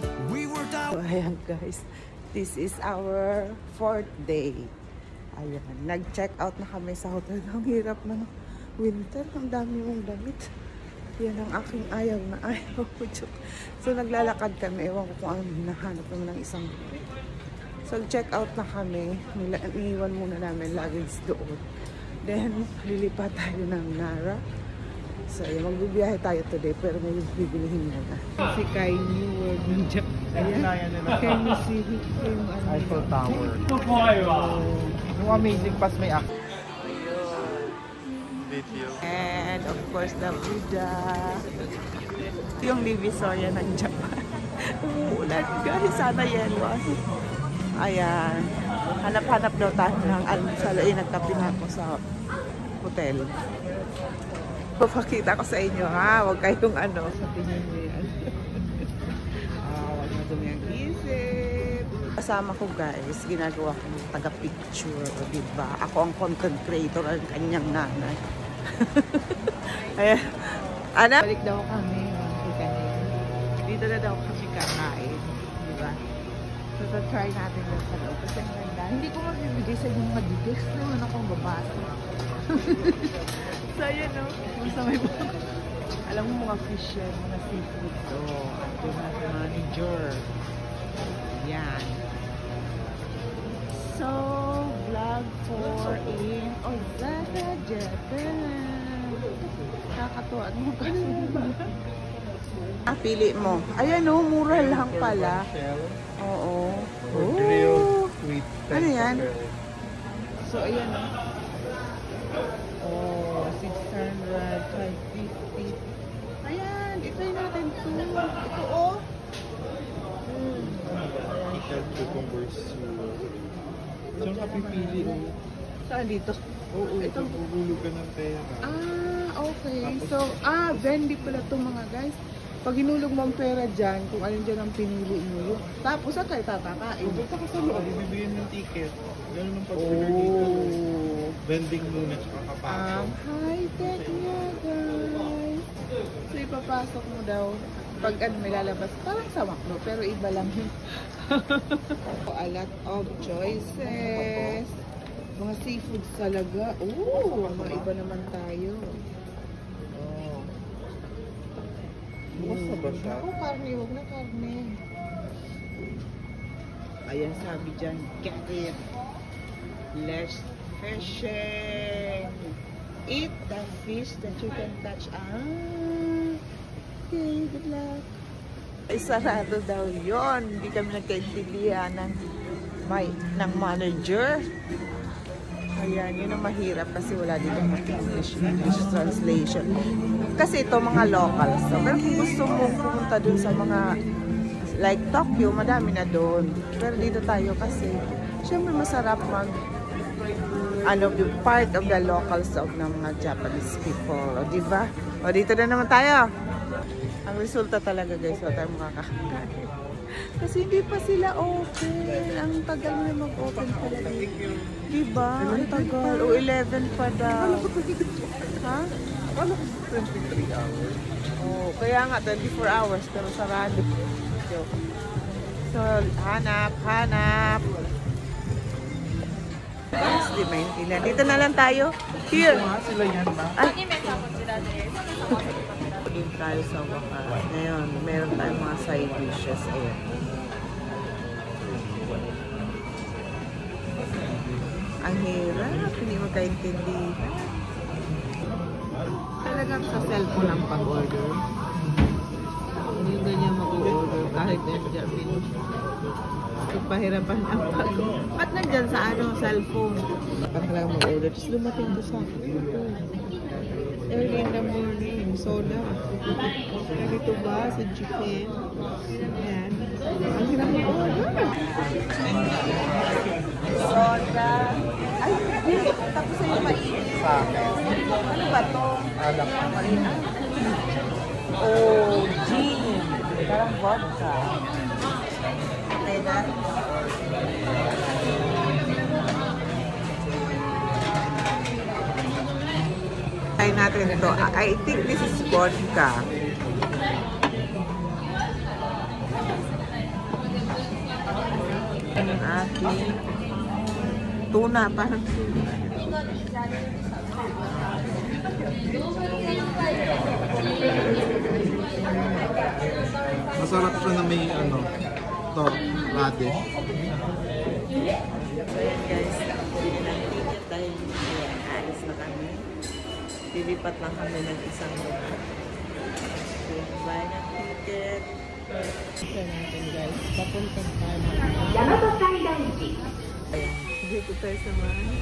So, ayan guys, this is our 4th day. Ayan, nag-check out na kami sa hotel. Ang hirap ng winter, ang dami mong damit. Yan ang aking ayaw na ayaw. So naglalakad kami, ewan ko kung ano, hinahanap naman ng isang. So check out na kami, iniwan muna namin luggage doon. Then lilipat tayo ng Nara. So, magbibiyahe tayo today, pero may bibilihin na na. Si Kai New World ng Japan. Ayan. Can you see yung Eiffel Tower. Yung amazing pass may act. Video. And of course, the Buddha. Yung Divisoria ng Japan. Umuulan, guys. Sana yellow. Ayan. Hanap-hanap daw tayo ng almusal. Ay, nagkape na ako sa hotel. Papakita ko sa inyo, ha? Huwag kayong ano. Sa tingin mo yan. Huwag na dumi ang isip. Kasama ko, guys, ginagawa ko ng taga-picture, diba? Ako ang content creator, ang kanyang nanay. Ayan. Ana? Balik daw kami. Dito na daw kami kakain. Diba? So, try natin lang sa loob. Kasi ang ganda. Hindi ko magbibigay sa yung mag-dicks naman akong babasa. So, ayan o. May alam mo mga fish yan, mga seafood to. Ito na si manager. Yan. So, vlog for in Osaka, Japan. Kakatuwa mo kasi. Pili mo. Ayan o, mura lang pala. Oo. Grilled with ano yan? So, ayan o. Oh, 600, 550. Ayan, itry natin ito. Ito, oh. Pickled cucumbers. Saan ka pipili? Saan dito? Oo, ito. Bubulog ka ng pera. Ah, okay. So, bendy pala ito mga guys. Pag hinulog mo ang pera dyan, kung alin dyan ang pinili mo, tapos saan kayo tatakain? Punta ka sa loob, bibigyan ng ticket. Ganun ang pag-order dito. Vending muna sa kakapasok. High-tech niya, guys. So, ipapasok mo daw. Pag may lalabas, parang sa makro, pero iba lang yun. A lot of choices. Mga seafoods talaga. Oh, mga iba naman tayo. Bukas na ba siya? Ako, karne. Huwag na karne. Ayan, sabi dyan. Get it. Let's fishing. Eat the fish that you can touch. Okay, good luck. Sarado daw yon. Hindi kami nagkaintindihan ng manager. Ayan, yun ang mahirap kasi wala dito English translation. Kasi ito mga locals. So, pero kung gusto mo pumunta dun sa mga like Tokyo, madami na doon. Pero dito tayo kasi syempre masarap part of the locals of ng mga Japanese people. O, diba? O, dito na naman tayo. Ang resulta talaga guys, wala tayong makakakain. Kasi hindi pa sila open. Ang tagal na mag-open talaga. Diba? Ang tagal. O, 11 pa daw. Ha? Akala ko 23 hours. Oh, kaya nga 24 hours pero sarado. So, hanap. Yes, di maintindihan. Dito na lang tayo. Here. Sila yan ba? Doon tayo sa wakas. Ngayon, meron tayong mga side dishes. Ayan. Ang hirap. Hindi mo kaintindihan. Talagang sa cellphone ang pag-order. Hindi ganyan mag-order kahit nandiyan finish. Pahirapan ang pag-order. Ba't nandyan sa cellphone? Parang lang mag-order. Tapos lumating ko sa akin. Early in the morning, soda. Dito ba sa chicken? Ayan. Ang hirap mag-order. Soda. Ay, tapos sa'yo mainit. Sa akin. Ano ba ito? Alak. Oh, gin. Parang vodka. Okay na? Try natin ito. I think this is vodka. aking tuna, parang tuna. Masarap siya na may to, radish. So yan guys, bili ng ticket dahil ayan, alis na kami. Lilipat lang kami ng isang lugar. So, buy ng ticket. Ito natin guys, papuntang tayo. Ayan, dito tayo sa mga.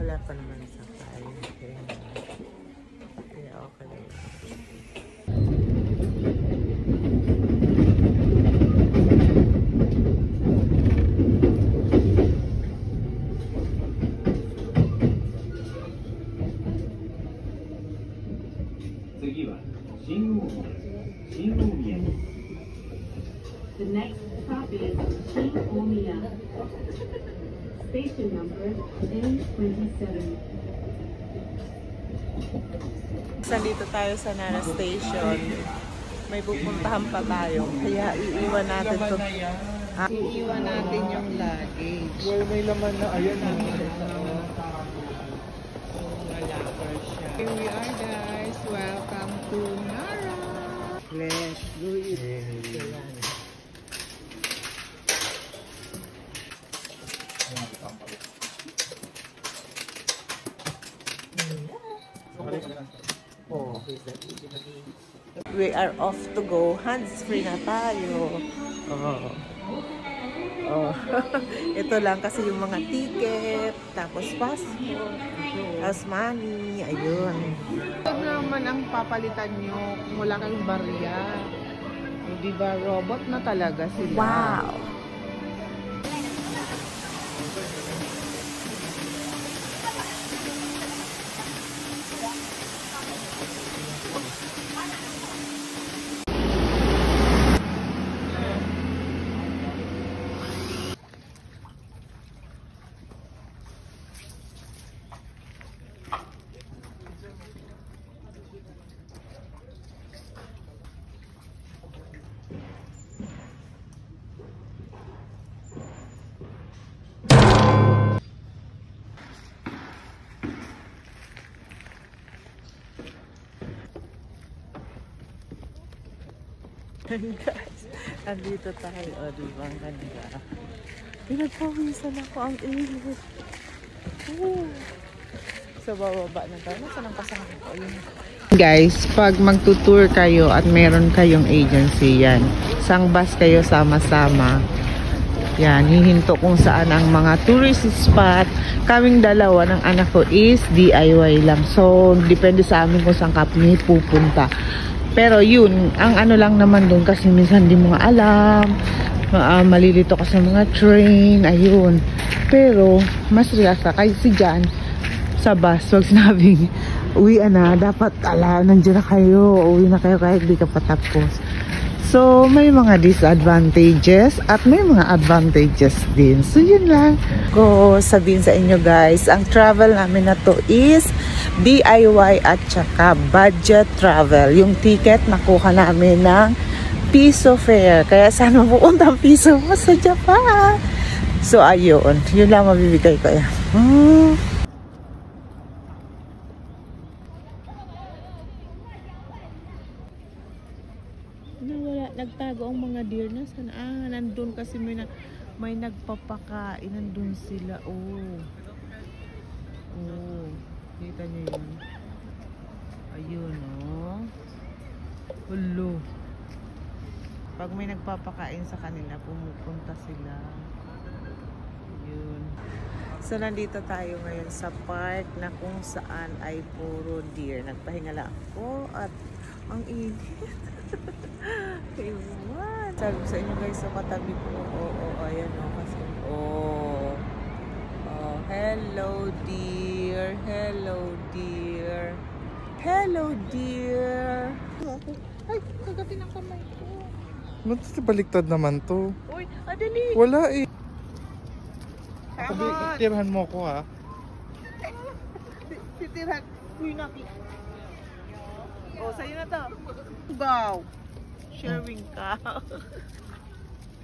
Wala pa naman sa tayo. Kaya okay lang. The next stop is Shin-Omiya. Station number A27. Nandito tayo sa Nara Station. May pupuntahan pa tayo. Kaya iiwan natin to. Iiwan natin yung luggage. Well, may laman na, ayan na. Here we are guys. Welcome to Nara. Let's do it. Ayan. We are off to go. Hands-free na tayo. Ito lang kasi yung mga ticket, tapos passport, tapos money, ayun. Ito naman ang papalitan nyo kung wala kayong barya. Diba, robot na talaga sila. Wow! Guys, andito tayo. O, diba? Ang ganda. Pinagpawisan ako ang init. So, bababa na tayo. Nasaan ang kasama ko? Ayun. Guys, pag magtutour kayo at meron kayong agency, yan. Isang bus kayo sama-sama. Yan, hihinto kung saan ang mga tourist spot. Kaming dalawa ng anak ko is DIY lang. So, depende sa amin kung saan kami pupunta. Pero yun, ang ano lang naman doon kasi minsan di mo nga alam, malilito ka sa mga train, ayun. Pero, mas relaxa kasi dyan, sa bus, wag sinabing, uwi na, dapat nandiyan na kayo, uwi na kayo kahit di ka patapos. So, may mga disadvantages at may mga advantages din. So, yun lang. Ko sabihin sa inyo guys, ang travel namin na to is DIY at saka budget travel. Yung ticket nakuha namin ng piso fare. Kaya sana pupunta ang piso mo sa Japan. So, ayun. Yun lang mabibigay ko. Wala, nagtago ang mga deer na sana. Nandun kasi may nagpapakain. Nandun sila. Kita nyo yun. Ayun, Hulo. Pag may nagpapakain sa kanila, pumupunta sila. Ayun. So, nandito tayo ngayon sa park na kung saan ay puro deer. Nagpahinga lang ako at ang init. Ewan. Sabi ko sa inyo guys, sa katabi ko. Ayan kasi. Hello dear. Hello dear. Hello dear. Ay, kagatin ang kamay ko. Ba't baliktad naman to? Uy, adali. Wala eh. Tama. Tirahan mo ko ha. Titirahan. Uy, naki. Sa'yo na to. Wow. Sharing ka.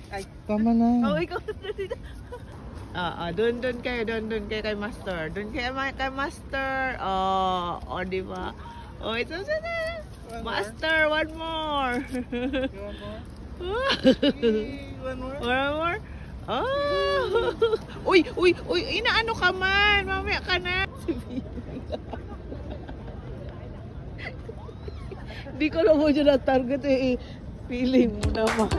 Ay. Tama na. Oh, ikaw na dito. Doon kayo kay Master. Doon kayo kay Master. Di ba? Oh, ito sana. Master, one more. You want more? One more? One more? Oh! Uy! Inaano ka man? Mamaya ka na. Hindi ko na mo dyan na-target eh. Feeling mo naman.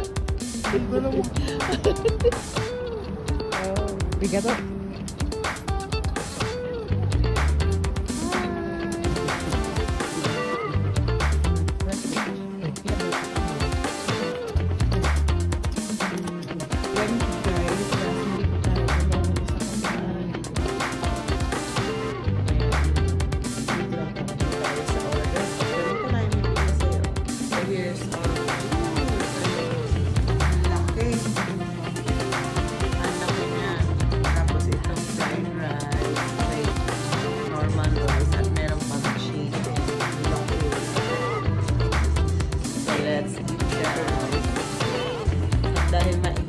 Bigat to.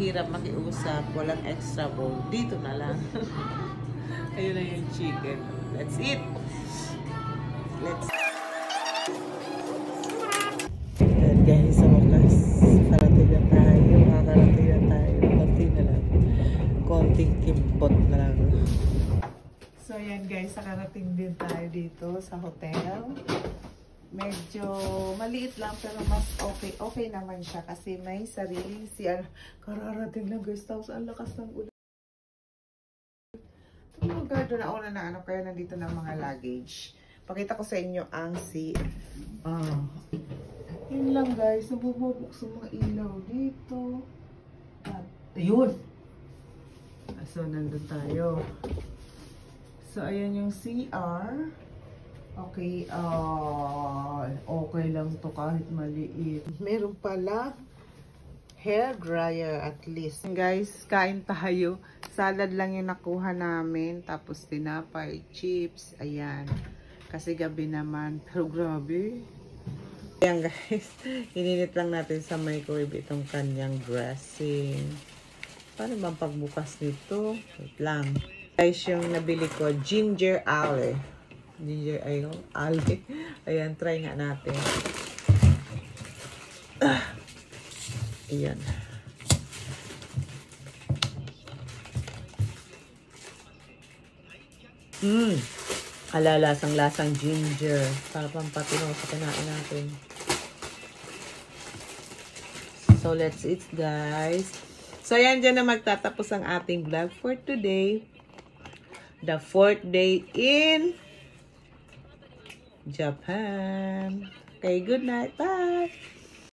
Hirap makiusap, walang extra bowl. Dito na lang. Ayun na yung chicken. Let's eat! Ayan guys, sa wakas, karating na tayo. Makakarating na tayo. Konti na lang. Konting kimpot na lang. So ayan guys, nakarating din tayo dito sa hotel. Medyo maliit lang pero mas okay naman siya kasi may sariling CR. Kararating lang guys, tapos ang lakas ng ulan. Oh God, una na ano kaya nandito ng mga luggage. Pakita ko sa inyo ang CR. Yun lang guys, nabububuksan mga ilaw dito. At ayun. So nandun tayo. So ayan yung CR. Okay, okay lang to kahit maliit. Meron pala hair dryer at least. Guys, kain tayo. Salad lang yung nakuha namin. Tapos tinapay, chips. Ayan. Kasi gabi naman. Pero grabe. Ayan guys. Ininit lang natin sa microwave itong kanyang dressing. Paano bang pagbukas nito? Wait lang. Guys, yung nabili ko, ginger ale. Ginger ale. Ayan, try nga natin. Ayan. Lasang-lasang ginger. Para pampatino sa kinain natin. So, let's eat guys. So, ayan, dyan na magtatapos ang ating vlog for today. The 4th day in Japan. Okay, good night. Bye.